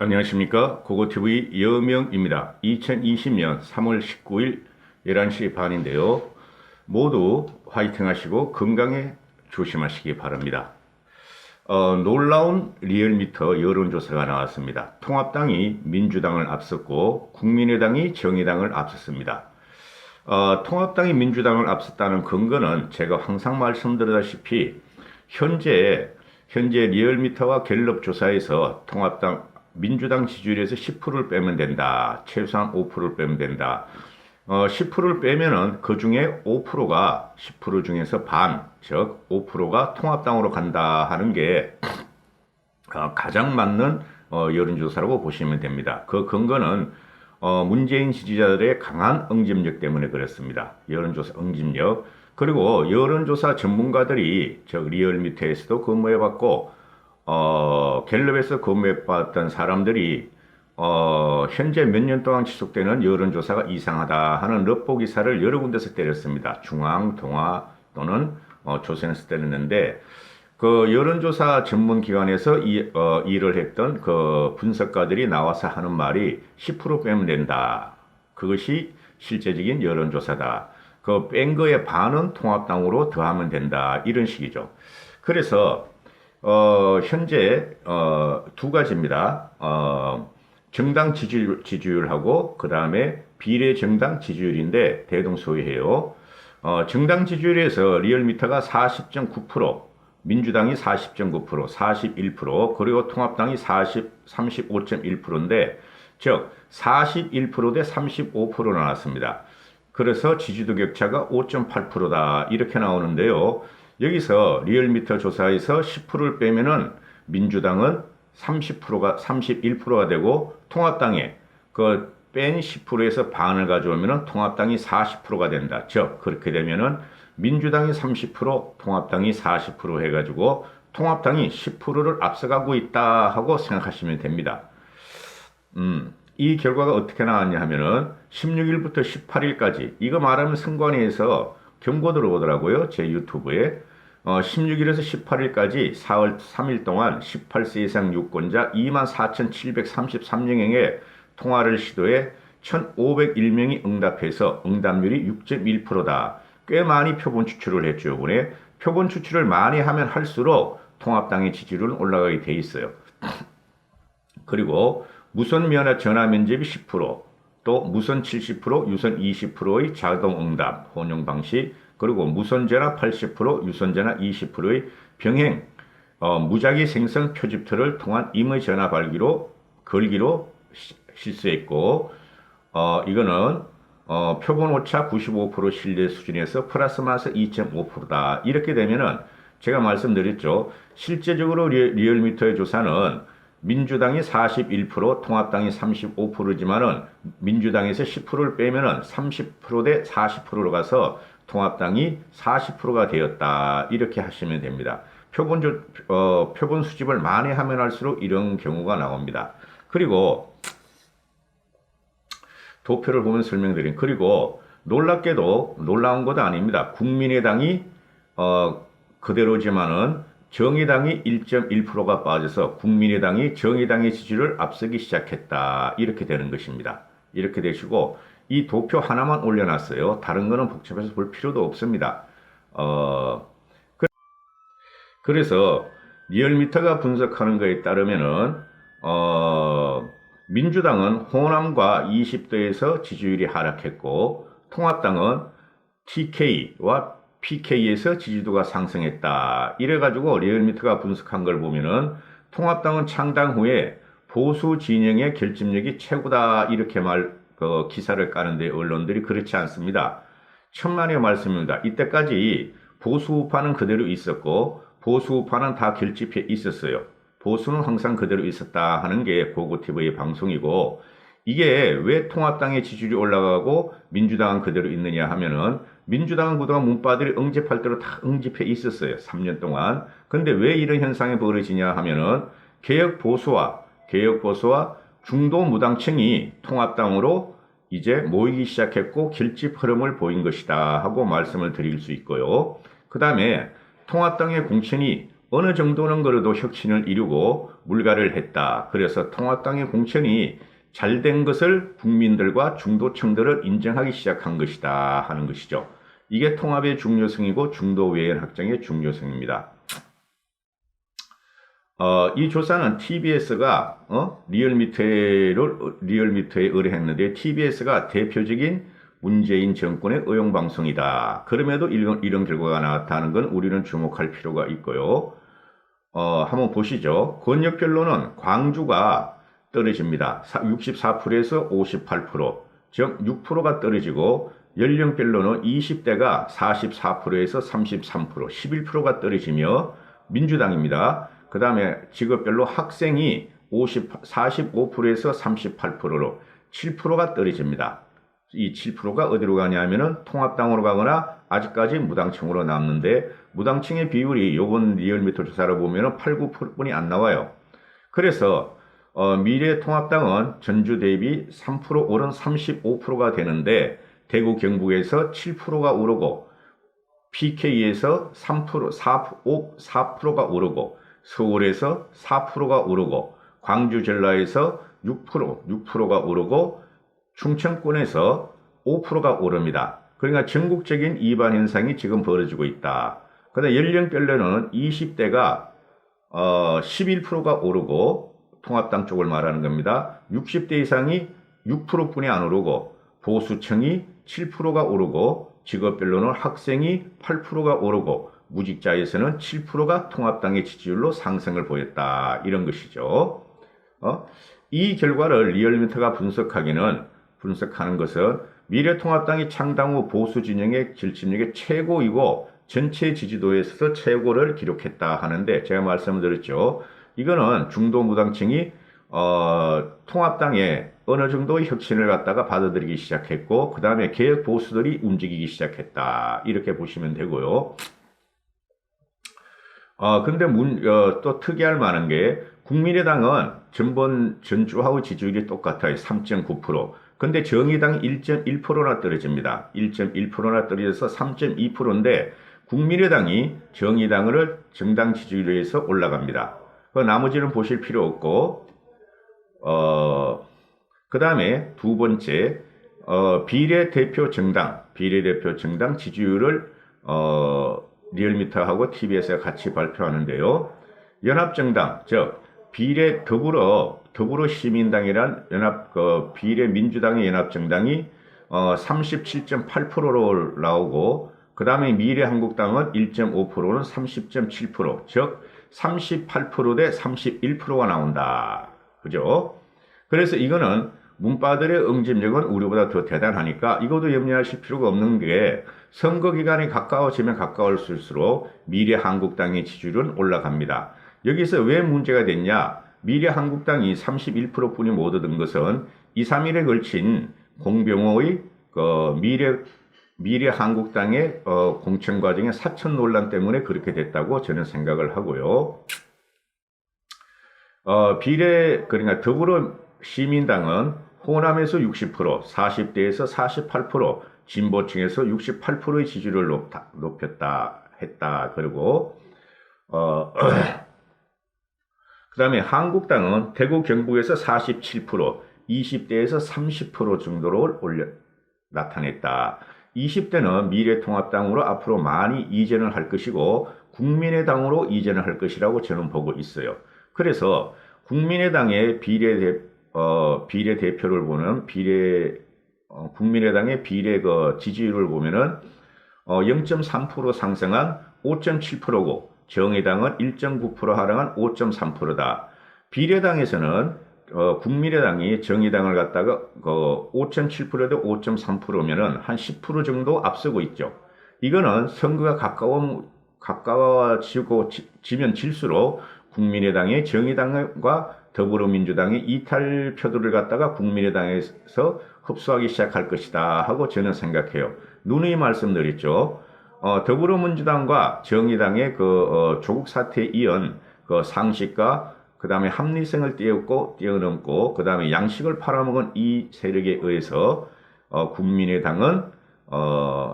안녕하십니까. 고고TV 여명입니다. 2020년 3월 19일 11시 반인데요. 모두 화이팅 하시고 건강에 조심하시기 바랍니다. 놀라운 리얼미터 여론조사가 나왔습니다. 통합당이 민주당을 앞섰고 국민의당이 정의당을 앞섰습니다. 통합당이 민주당을 앞섰다는 근거는 제가 항상 말씀드렸다시피 현재 리얼미터와 갤럽 조사에서 민주당 지지율에서 10%를 빼면 된다. 최소한 5%를 빼면 된다. 10%를 빼면은 그 중에 5%가 10% 중에서 반, 즉 5%가 통합당으로 간다 하는 게 가장 맞는 여론조사라고 보시면 됩니다. 그 근거는 문재인 지지자들의 강한 응집력 때문에 그렇습니다. 여론조사 응집력. 그리고 여론조사 전문가들이 즉 리얼미터에서도 근무해봤고 갤럽에서 근무해봤던 사람들이 현재 몇 년 동안 지속되는 여론조사가 이상하다 하는 럽보 기사를 여러 군데서 때렸습니다. 중앙, 동아 또는 조선에서 때렸는데 그 여론조사 전문기관에서 일을 했던 그 분석가들이 나와서 하는 말이 10% 빼면 된다. 그것이 실제적인 여론조사다. 그 뺀 거의 반은 통합당으로 더하면 된다. 이런 식이죠. 그래서 현재 두 가지입니다. 정당 지지율하고 그 다음에 비례정당 지지율인데 대동소이해요. 정당 지지율에서 리얼미터가 40.9%, 민주당이 40.9%, 41%, 그리고 통합당이 35.1%인데 즉 41% 대 35% 나왔습니다. 그래서 지지도 격차가 5.8%다 이렇게 나오는데요. 여기서 리얼미터 조사에서 10%를 빼면은 민주당은 31%가 되고 통합당에 그 뺀 10%에서 반을 가져오면은 통합당이 40%가 된다. 즉 그렇게 되면은 민주당이 30%, 통합당이 40% 해가지고 통합당이 10%를 앞서가고 있다 하고 생각하시면 됩니다. 이 결과가 어떻게 나왔냐 하면은 16일부터 18일까지 이거 말하면 선관위에서 경고 들어오더라고요. 제 유튜브에. 16일에서 18일까지 4월 3일 동안 18세 이상 유권자 24,733명에게 통화를 시도해 1,501명이 응답해서 응답률이 6.1%다. 꽤 많이 표본 추출을 했죠. 이번에 표본 추출을 많이 하면 할수록 통합당의 지지율은 올라가게 돼 있어요. 그리고 무선 전화 면접이 10%, 또 무선 70%, 유선 20%의 자동 응답 혼용 방식, 그리고 무선 전화 80%, 유선 전화 20%의 병행 무작위 생성 표집틀을 통한 임의 전화 걸기로 실수했고, 이거는 표본 오차 95% 신뢰 수준에서 플러스 마이너스 2.5%다. 이렇게 되면은 제가 말씀드렸죠. 실제적으로 리얼미터의 조사는 민주당이 41%, 통합당이 35%지만은 민주당에서 10%를 빼면은 30% 대 40%로 가서 통합당이 40%가 되었다. 이렇게 하시면 됩니다. 표본 수집을 많이 하면 할수록 이런 경우가 나옵니다. 그리고 도표를 보면 설명드린. 그리고 놀랍게도 놀라운 것도 아닙니다. 국민의당이 그대로지만은 정의당이 1.1%가 빠져서 국민의당이 정의당의 지지를 앞서기 시작했다. 이렇게 되는 것입니다. 이렇게 되시고 이 도표 하나만 올려놨어요. 다른 거는 복잡해서 볼 필요도 없습니다. 그래서 리얼미터가 분석하는 것에 따르면은 민주당은 호남과 20도에서 지지율이 하락했고 통합당은 TK와 PK에서 지지도가 상승했다. 이래가지고 리얼미터가 분석한 걸 보면은 통합당은 창당 후에 보수 진영의 결집력이 최고다. 이렇게 기사를 까는데 언론들이 그렇지 않습니다. 천만의 말씀입니다. 이때까지 보수 우파는 그대로 있었고 보수 우파는 다 결집해 있었어요. 보수는 항상 그대로 있었다 하는 게 고고TV의 방송이고, 이게 왜 통합당의 지지율이 올라가고 민주당은 그대로 있느냐 하면은 민주당은 그동안 문바들이 응집할 대로 다 응집해 있었어요. 3년 동안. 근데 왜 이런 현상이 벌어지냐 하면은 개혁 보수와 중도 무당층이 통합당으로 이제 모이기 시작했고 결집 흐름을 보인 것이다 하고 말씀을 드릴 수 있고요. 그 다음에 통합당의 공천이 어느 정도는 그래도 혁신을 이루고 물갈이를 했다. 그래서 통합당의 공천이 잘된 것을 국민들과 중도층들을 인정하기 시작한 것이다 하는 것이죠. 이게 통합의 중요성이고 중도 외연 확장의 중요성입니다. 이 조사는 TBS가 리얼미터에 의뢰했는데 TBS가 대표적인 문재인 정권의 의용방송이다. 그럼에도 이런 결과가 나왔다는 건 우리는 주목할 필요가 있고요. 한번 보시죠. 권역별로는 광주가 떨어집니다. 64%에서 58%, 즉 6%가 떨어지고 연령별로는 20대가 44%에서 33%, 11%가 떨어지며 민주당입니다. 그 다음에 직업별로 학생이 45%에서 38%로 7%가 떨어집니다. 이 7%가 어디로 가냐면은 통합당으로 가거나 아직까지 무당층으로 남는데 무당층의 비율이 요번 리얼미터 조사를 보면은 8, 9%뿐이 안 나와요. 그래서 미래통합당은 전주 대비 3% 오른 35%가 되는데 대구 경북에서 7%가 오르고 PK에서 3%, 4%가 오르고 서울에서 4%가 오르고 광주 전라에서 6%가 오르고 충청권에서 5%가 오릅니다. 그러니까 전국적인 이반 현상이 지금 벌어지고 있다. 그다음 연령별로는 20대가 11%가 오르고 통합당 쪽을 말하는 겁니다. 60대 이상이 6%뿐이 안 오르고 보수층이 7%가 오르고 직업별로는 학생이 8%가 오르고 무직자에서는 7%가 통합당의 지지율로 상승을 보였다. 이런 것이죠. 이 결과를 리얼미터가 분석하는 것은 미래통합당이 창당 후 보수 진영의 결집력이 최고이고 전체 지지도에서 최고를 기록했다 하는데 제가 말씀드렸죠. 이거는 중도 무당층이 통합당에 어느 정도의 혁신을 갖다가 받아들이기 시작했고 그 다음에 개혁 보수들이 움직이기 시작했다. 이렇게 보시면 되고요. 근데 또 특이할 만한 게 국민의당은 전주하고 지지율이 똑같아요. 3.9%. 근데 정의당이 1.1%나 떨어집니다. 1.1%나 떨어져서 3.2%인데 국민의당이 정의당을 정당 지지율에서 올라갑니다. 나머지는 보실 필요 없고 그 다음에 두 번째 비례대표 정당 지지율을 리얼미터하고 TBS가 같이 발표하는데요. 연합정당, 즉 더불어시민당이란 비례민주당의 연합정당이 37.8%로 나오고 그 다음에 미래한국당은 1.5%는 30.7%, 즉 38% 대 31%가 나온다. 그죠? 그래서 이거는 문바들의 응집력은 우리보다 더 대단하니까 이것도 염려하실 필요가 없는 게 선거 기간이 가까워지면 가까울수록 미래한국당의 지지율은 올라갑니다. 여기서 왜 문제가 됐냐? 미래한국당이 31%뿐이 못 얻은 것은 2, 3일에 걸친 공병호의 미래한국당의 공천 과정의 사천 논란 때문에 그렇게 됐다고 저는 생각을 하고요. 그러니까 더불어시민당은 호남에서 60%, 40대에서 48%, 진보층에서 68%의 지지율을 했다. 그리고 그 다음에 한국당은 대구 경북에서 47%, 20대에서 30% 정도로 나타냈다. 20대는 미래통합당으로 앞으로 많이 이전을 할 것이고 국민의당으로 이전을 할 것이라고 저는 보고 있어요. 그래서 국민의당의 비례대표를 보는 국민의당의 지지율을 보면은 0.3% 상승한 5.7%고 정의당은 1.9% 하락한 5.3%다. 비례당에서는 국민의당이 정의당을 갖다가 5.7%대 5.3%면은 한 10% 정도 앞서고 있죠. 이거는 선거가 가까워지면 질수록 국민의당의 정의당과 더불어민주당의 이탈표들을 갖다가 국민의당에서 흡수하기 시작할 것이다 하고 저는 생각해요. 누누이 말씀드렸죠. 더불어민주당과 정의당의 조국 사태에 이은 상식과 그 다음에 합리성을 뛰어넘고 그 다음에 양식을 팔아먹은 이 세력에 의해서 국민의당은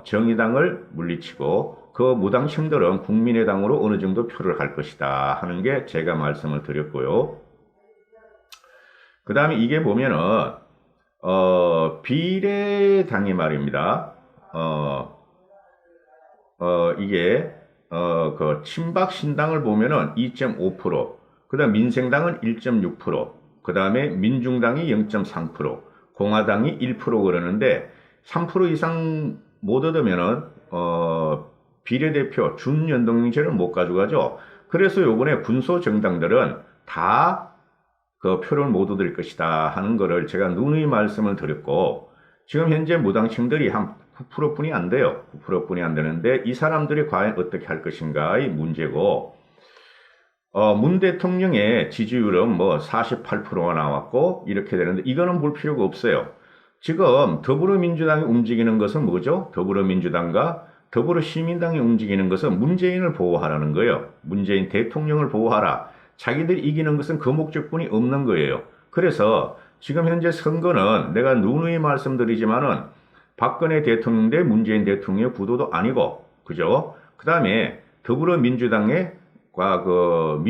정의당을 물리치고 그 무당층들은 국민의당으로 어느 정도 표를 할 것이다 하는 게 제가 말씀을 드렸고요. 그 다음에 이게 보면은 비례당이 말입니다. 이게 그 친박 신당을 보면은 2.5%, 그다음 민생당은 1.6%, 그다음에 민중당이 0.3%, 공화당이 1% 그러는데 3% 이상 못 얻으면은 비례대표 준연동형제를 못 가져가죠. 그래서 요번에 군소 정당들은 다 그 표를 못 얻을 것이다 하는 거를 제가 누누이 말씀을 드렸고, 지금 현재 무당층들이 한 9%뿐이 안 돼요. 9%뿐이 안 되는데 이 사람들이 과연 어떻게 할 것인가의 문제고, 문 대통령의 지지율은 뭐 48%가 나왔고 이렇게 되는데 이거는 볼 필요가 없어요. 지금 더불어민주당이 움직이는 것은 뭐죠? 더불어민주당과 더불어시민당이 움직이는 것은 문재인을 보호하라는 거예요. 문재인 대통령을 보호하라. 자기들이 이기는 것은 그 목적뿐이 없는 거예요. 그래서 지금 현재 선거는 내가 누누이 말씀드리지만은 박근혜 대통령 대 문재인 대통령의 구도도 아니고, 그죠? 그 다음에 더불어민주당의 그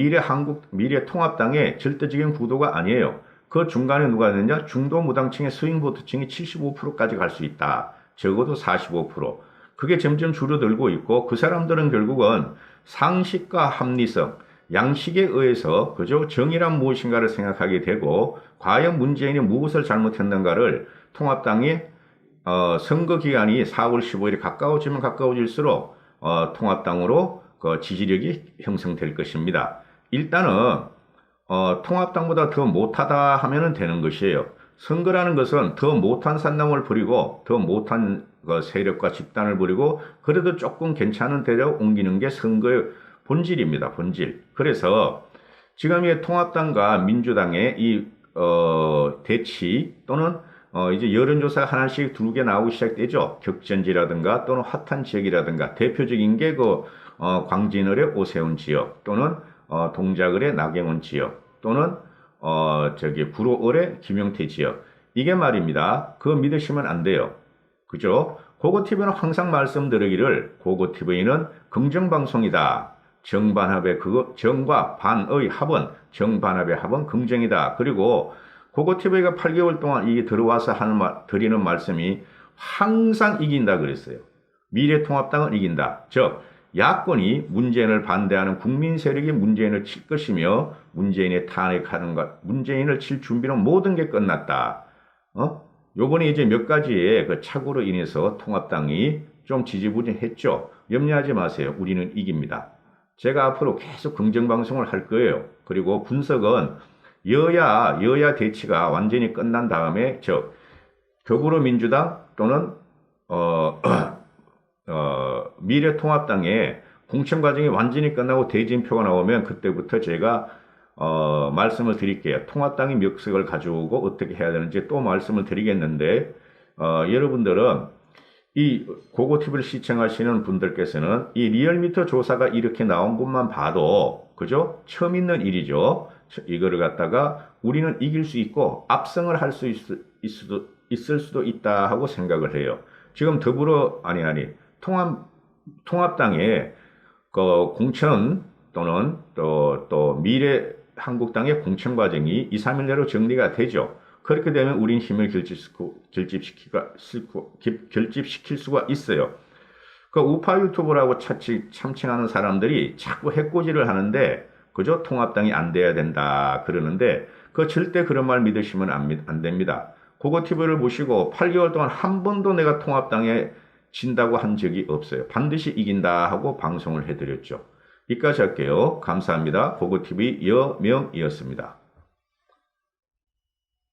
미래통합당의 절대적인 구도가 아니에요. 그 중간에 누가 있느냐? 중도무당층의 스윙보트층이 75%까지 갈 수 있다. 적어도 45%. 그게 점점 줄어들고 있고, 그 사람들은 결국은 상식과 합리성, 양식에 의해서 그저 정의란 무엇인가를 생각하게 되고, 과연 문재인이 무엇을 잘못했는가를 통합당이 선거 기간이 4월 15일이 가까워지면 가까워질수록 통합당으로 그 지지력이 형성될 것입니다. 일단은 통합당보다 더 못하다 하면 되는 것이에요. 선거라는 것은 더 못한 산남을 버리고 더 못한 그 세력과 집단을 버리고 그래도 조금 괜찮은 데로 옮기는 게 선거의 본질입니다. 본질. 그래서 지금 이 통합당과 민주당의 이 대치 또는 이제 여론조사가 하나씩 두 개 나오기 시작되죠. 격전지라든가 또는 핫한 지역이라든가, 대표적인 게 그 광진을의 오세훈 지역 또는 동작을의 나경원 지역 또는 구로을의 김용태 지역. 이게 말입니다. 그거 믿으시면 안 돼요. 그죠? 고고TV는 항상 말씀드리기를, 고고TV는 긍정방송이다. 정반합의 정과 반의 합은, 정반합의 합은 긍정이다. 그리고 고고TV가 8개월 동안 이게 들어와서 드리는 말씀이 항상 이긴다 그랬어요. 미래통합당은 이긴다. 즉, 야권이 문재인을 반대하는 국민 세력이 문재인을 칠 것이며, 문재인의 탄핵하는 것, 문재인을 칠 준비는 모든 게 끝났다. 요번에 이제 몇 가지의 그 착오로 인해서 통합당이 좀 지지부진했죠. 염려하지 마세요. 우리는 이깁니다. 제가 앞으로 계속 긍정방송을 할 거예요. 그리고 분석은 여야 대치가 완전히 끝난 다음에, 즉, 더불어민주당 또는, 미래통합당의 공천 과정이 완전히 끝나고 대진표가 나오면 그때부터 제가, 말씀을 드릴게요. 통합당이 몇 석을 가져오고 어떻게 해야 되는지 또 말씀을 드리겠는데, 여러분들은 이 고고TV를 시청하시는 분들께서는 이 리얼미터 조사가 이렇게 나온 것만 봐도, 그죠? 처음 있는 일이죠. 이거를 갖다가 우리는 이길 수 있고 압승을 할 수 있을 수도 있다 하고 생각을 해요. 지금 통합당의 그 공천 또는 또 미래한국당의 공천 과정이 2, 3일 내로 정리가 되죠. 그렇게 되면 우린 힘을 결집시킬 수가 있어요. 그 우파 유튜브라고 참칭하는 사람들이 자꾸 해코지를 하는데, 그저 통합당이 안 돼야 된다 그러는데, 그 절대 그런 말 믿으시면 안 됩니다. 고고TV를 보시고 8개월 동안 한 번도 내가 통합당에 진다고 한 적이 없어요. 반드시 이긴다 하고 방송을 해드렸죠. 여기까지 할게요. 감사합니다. 고고TV 여명이었습니다.